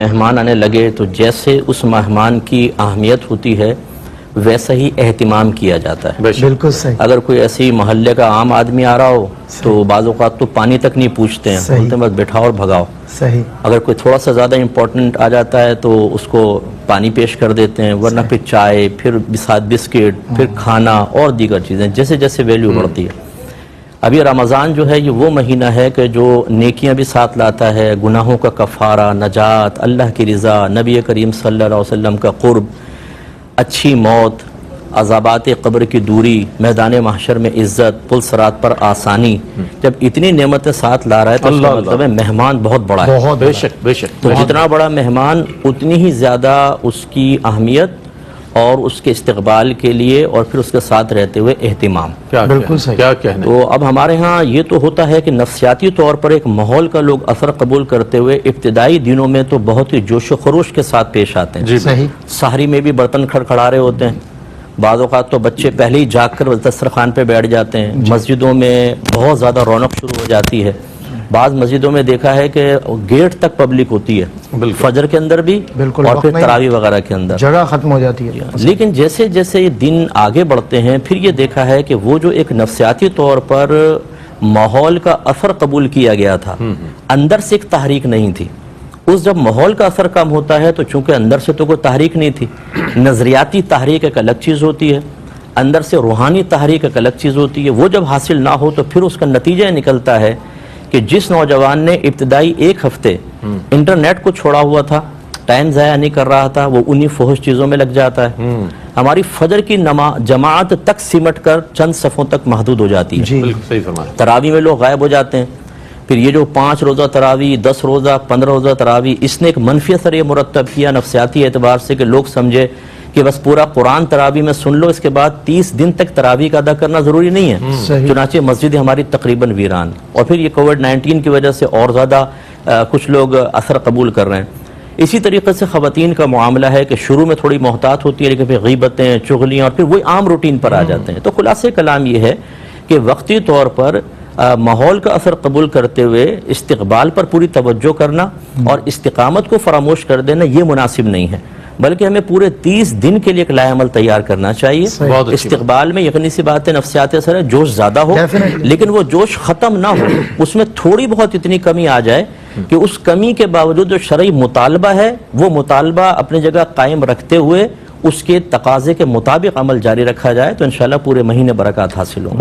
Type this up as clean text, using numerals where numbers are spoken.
مہمان آنے لگے تو جیسے اس مہمان کی اہمیت ہوتی ہے ویسا ہی اہتمام کیا جاتا ہے. بالکل صحیح. اگر کوئی ایسی محلے کا عام آدمی آ رہا ہو تو بعض اوقات تو پانی تک نہیں پوچھتے ہیں, بولتے ہیں بس بٹھاؤ اور بھگاؤ. صحیح. اگر کوئی تھوڑا سا زیادہ امپورٹنٹ آ جاتا ہے تو اس کو پانی پیش کر دیتے ہیں, ورنہ پھر چائے, پھر ساتھ بسکٹ, پھر کھانا اور دیگر چیزیں, جیسے جیسے ویلیو بڑھتی ہے. ابھی رمضان جو ہے یہ وہ مہینہ ہے کہ جو نیکیاں بھی ساتھ لاتا ہے, گناہوں کا کفارہ, نجات, اللہ کی رضا, نبی کریم صلی اللہ علیہ وسلم کا قرب, اچھی موت, عذابات قبر کی دوری, میدان محشر میں عزت, پل صراط پر آسانی. جب اتنی نعمتیں ساتھ لا رہا ہے تو اس کا مطلب ہے مہمان بہت بڑا ہے. بہت بے شک بے شک. تو جتنا بڑا مہمان اتنی ہی زیادہ اس کی اہمیت اور اس کے استقبال کے لیے اور پھر اس کے ساتھ رہتے ہوئے اہتمام. بالکل صحیح. کیا کہنے. تو اب ہمارے ہاں یہ تو ہوتا ہے کہ نفسیاتی طور پر ایک ماحول کا لوگ اثر قبول کرتے ہوئے ابتدائی دنوں میں تو بہت ہی جوش و خروش کے ساتھ پیش آتے ہیں. صحیح. سحری میں بھی برتن کھڑکھڑا رہے ہوتے ہیں, بعض اوقات تو بچے پہلے ہی جاگ کر دسترخوان پہ بیٹھ جاتے ہیں. مسجدوں میں بہت زیادہ رونق شروع ہو جاتی ہے. بعض مسجدوں میں دیکھا ہے کہ گیٹ تک پبلک ہوتی ہے, فجر کے اندر بھی اور پھر تراویح وغیرہ کے اندر جگہ ختم ہو جاتی ہے. لیکن جیسے جیسے یہ دن آگے بڑھتے ہیں پھر یہ دیکھا ہے کہ وہ جو ایک نفسیاتی طور پر ماحول کا اثر قبول کیا گیا تھا, اندر سے ایک تحریک نہیں تھی. اس جب ماحول کا اثر کم ہوتا ہے تو چونکہ اندر سے تو کوئی تحریک نہیں تھی, نظریاتی تحریک ایک الگ چیز ہوتی ہے, اندر سے روحانی تحریک ایک الگ چیز ہوتی ہے. وہ جب حاصل نہ ہو تو پھر اس کا نتیجہ نکلتا ہے کہ جس نوجوان نے ابتدائی ایک ہفتے انٹرنیٹ کو چھوڑا ہوا تھا, ٹائم ضائع نہیں کر رہا تھا, وہ انہی فحش چیزوں میں لگ جاتا ہے. ہماری فجر کی جماعت تک سمٹ کر چند صفوں تک محدود ہو جاتی ہے. صحیح فرمایا. تراویح میں لوگ غائب ہو جاتے ہیں. پھر یہ جو 5 روزہ تراویح, 10 روزہ, 15 روزہ تراویح, اس نے ایک منفی اثر یہ مرتب کیا نفسیاتی اعتبار سے کہ لوگ سمجھے کہ بس پورا قرآن تراویح میں سن لو, اس کے بعد 30 دن تک تراویح کا ادا کرنا ضروری نہیں ہے. چنانچہ مسجد ہماری تقریباً ویران, اور پھر یہ کووڈ-19 کی وجہ سے اور زیادہ کچھ لوگ اثر قبول کر رہے ہیں. اسی طریقے سے خواتین کا معاملہ ہے کہ شروع میں تھوڑی محتاط ہوتی ہے, لیکن پھر غیبتیں, چغلیاں, اور پھر وہی عام روٹین پر آ جاتے ہیں. تو خلاصہ کلام یہ ہے کہ وقتی طور پر ماحول کا اثر قبول کرتے ہوئے استقبال پر پوری توجہ کرنا اور استقامت کو فراموش کر دینا یہ مناسب نہیں ہے, بلکہ ہمیں پورے 30 دن کے لیے ایک لائے عمل تیار کرنا چاہیے. استقبال میں یقینی سی بات ہے نفسیاتی اثر ہے, جوش زیادہ ہو لیکن وہ جوش ختم نہ ہو, اس میں تھوڑی بہت اتنی کمی آ جائے کہ اس کمی کے باوجود جو شرعی مطالبہ ہے وہ مطالبہ اپنی جگہ قائم رکھتے ہوئے اس کے تقاضے کے مطابق عمل جاری رکھا جائے تو انشاءاللہ پورے مہینے برکات حاصل ہوں.